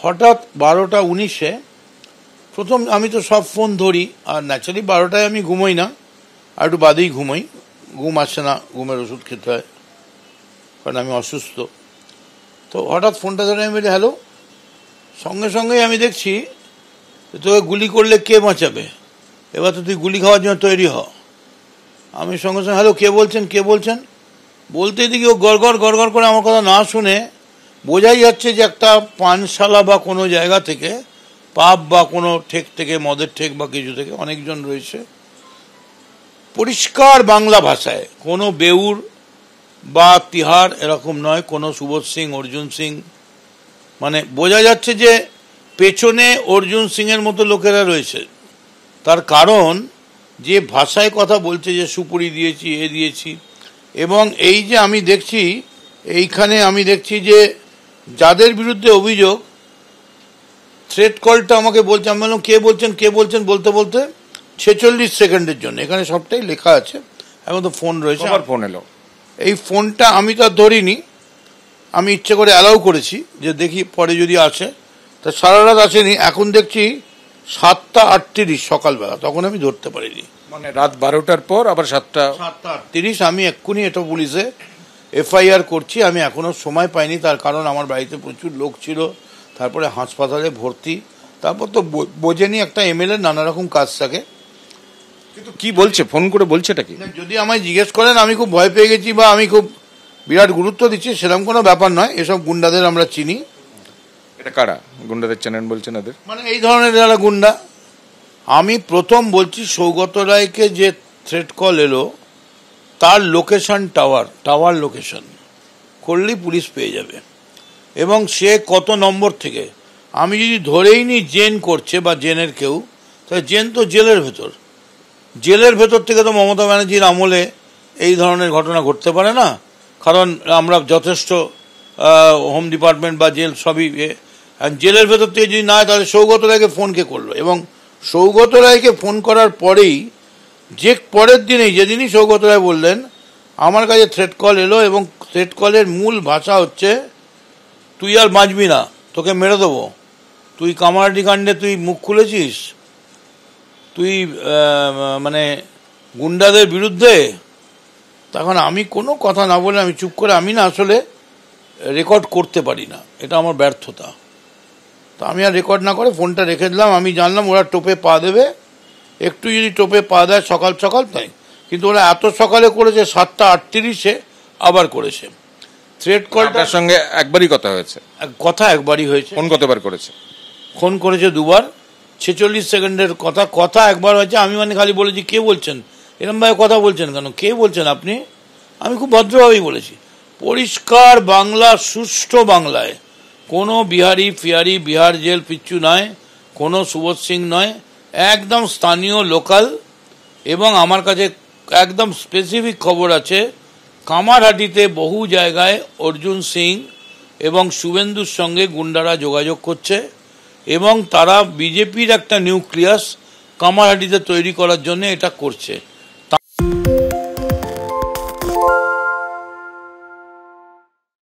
হঠাৎ 12:19 প্রথম আমি তো সব ফোন ধরি, আর ন্যাচারালি 12টায় আমি ঘুমোই না, আর একটু বাদেই ঘুমোই, ঘুম আসছে না, ঘুমের ওষুধ খেতে হয় কারণ আমি অসুস্থ। তো হঠাৎ ফোনটা ধরে আমি বলি হ্যালো, সঙ্গে সঙ্গেই আমি দেখছি তোকে গুলি করলে কে বাঁচাবে, এবার তো তুই গুলি খাওয়ার জন্য তৈরি হ। আমি সঙ্গে সঙ্গে হ্যালো কে বলছেন কে বলছেন বলতে দেখি ও গড়গড় গড়গড় করে আমার কথা না শুনে, বোঝাই যাচ্ছে যে একটা পানশালা বা কোনো জায়গা থেকে, পাব বা কোনো ঠেক থেকে, মদের ঠেক বা কিছু থেকে অনেকজন রয়েছে, পরিষ্কার বাংলা ভাষায়, কোনো বেউর বা তিহার এরকম নয়, কোনো সুবোধ সিং, অর্জুন সিং, মানে বোঝা যাচ্ছে যে পেছনে অর্জুন সিংয়ের মতো লোকেরা রয়েছে। তার কারণ যে ভাষায় কথা বলছে, যে সুপুরি দিয়েছি, এ দিয়েছি, এবং এই যে আমি দেখছি এইখানে আমি দেখছি যে যাদের বিরুদ্ধে অভিযোগ, থ্রেট কলটা আমাকে বলছে, আমি বললাম কে বলছেন বলতে বলতে 46 সেকেন্ডের জন্য, এখানে সবটাই লেখা আছে, এখন তো ফোন রয়েছে। আবার ফোন এলো, এই ফোনটা আমি তো আর ধরিনি, আমি ইচ্ছে করে অ্যালাউ করেছি যে দেখি পরে যদি আসে, তা সারা রাত আসেনি, এখন দেখছি 7:38 সকালবেলা, তখন আমি ধরতে পারিনি, মানে রাত 12টার পর আবার 7:38। আমি এক্ষুনি এটা পুলিশে FIR করছি, আমি এখনো সময় পাইনি, তার কারণ আমার বাড়িতে প্রচুর লোক ছিল, তারপরে হাসপাতালে ভর্তি, তারপর তো বোঝেনি একটা MLA নানা রকম কাজ থাকে। কিন্তু কি বলছে, ফোন করে বলছেটা কি? যদি আমায় জিজ্ঞেস করেন আমি খুব ভয় পেয়ে গেছি বা আমি খুব বিরাট গুরুত্ব দিচ্ছি, সেরকম কোনো ব্যাপার নয়। এসব গুন্ডাদের আমরা চিনি। এটা কারা গুন্ডাদের চেনেন বলছেন? এদের মানে এই ধরনের যারা গুন্ডা, আমি প্রথম বলছি সৌগত রায়কে যে থ্রেট কল এলো, তার লোকেশন টাওয়ার লোকেশন করলেই পুলিশ পেয়ে যাবে, এবং সে কত নম্বর থেকে, আমি যদি ধরেই নি জেন করছে বা জেনের কেউ, তাহলে জেন তো জেলের ভেতর থেকে তো মমতা ব্যানার্জির আমলে এই ধরনের ঘটনা ঘটতে পারে না, কারণ আমরা যথেষ্ট হোম ডিপার্টমেন্ট বা জেল সবই, জেলের ভেতর থেকে যদি না হয় তাহলে সৌগত রায়কে ফোন কে করলো, এবং সৌগত রায়কে ফোন করার পরেই, যে পরের দিনেই, যেদিনই সৌগত রায় বললেন আমার কাছে থ্রেট কল এলো, এবং থ্রেট কলের মূল ভাষা হচ্ছে তুই আর বাঁচবি না, তোকে মেরে দেবো, তুই কামারহাটি কাণ্ডে তুই মুখ খুলেছিস, তুই মানে গুন্ডাদের বিরুদ্ধে। তখন আমি কোনো কথা না বলে আমি চুপ করে, আমি না আসলে রেকর্ড করতে পারি না, এটা আমার ব্যর্থতা, তো আমি আর রেকর্ড না করে ফোনটা রেখে দিলাম। আমি জানলাম ওরা টোপে পা দেবে, একটু যদি টোপে পা দেয় সকাল সকাল তাই, কিন্তু ওরা এত সকালে করেছে, 7:38 আবার করেছে। থ্রেট কলটার সঙ্গে একবারই কথা হয়েছে? একবারই হয়েছে। ফোন কতবার করেছে? ফোন করেছে দুবার, 46 সেকেন্ডের কথা একবার হয়েছে। আমি মানে খালি বলেছি কে বলছেন, এরম ভাবে কথা বলছেন কেন, কে বলছেন আপনি, আমি খুব ভদ্রভাবেই বলেছি, পরিষ্কার বাংলা, সুষ্ঠু বাংলায়, কোনো বিহারি ফিয়ারি, বিহার জেল পিচ্ছু নয়, কোনো সুবোধ সিং নয়, একদম স্থানীয় লোকাল। এবং আমার কাছে একদম স্পেসিফিক খবর আছে, কামারহাটিতে বহু জায়গায় অর্জুন সিং এবং শুভেন্দুর সঙ্গে গুন্ডারা যোগাযোগ করছে, এবং তারা বিজেপির একটা নিউক্লিয়াস কামারহাটিতে তৈরি করার জন্য এটা করছে।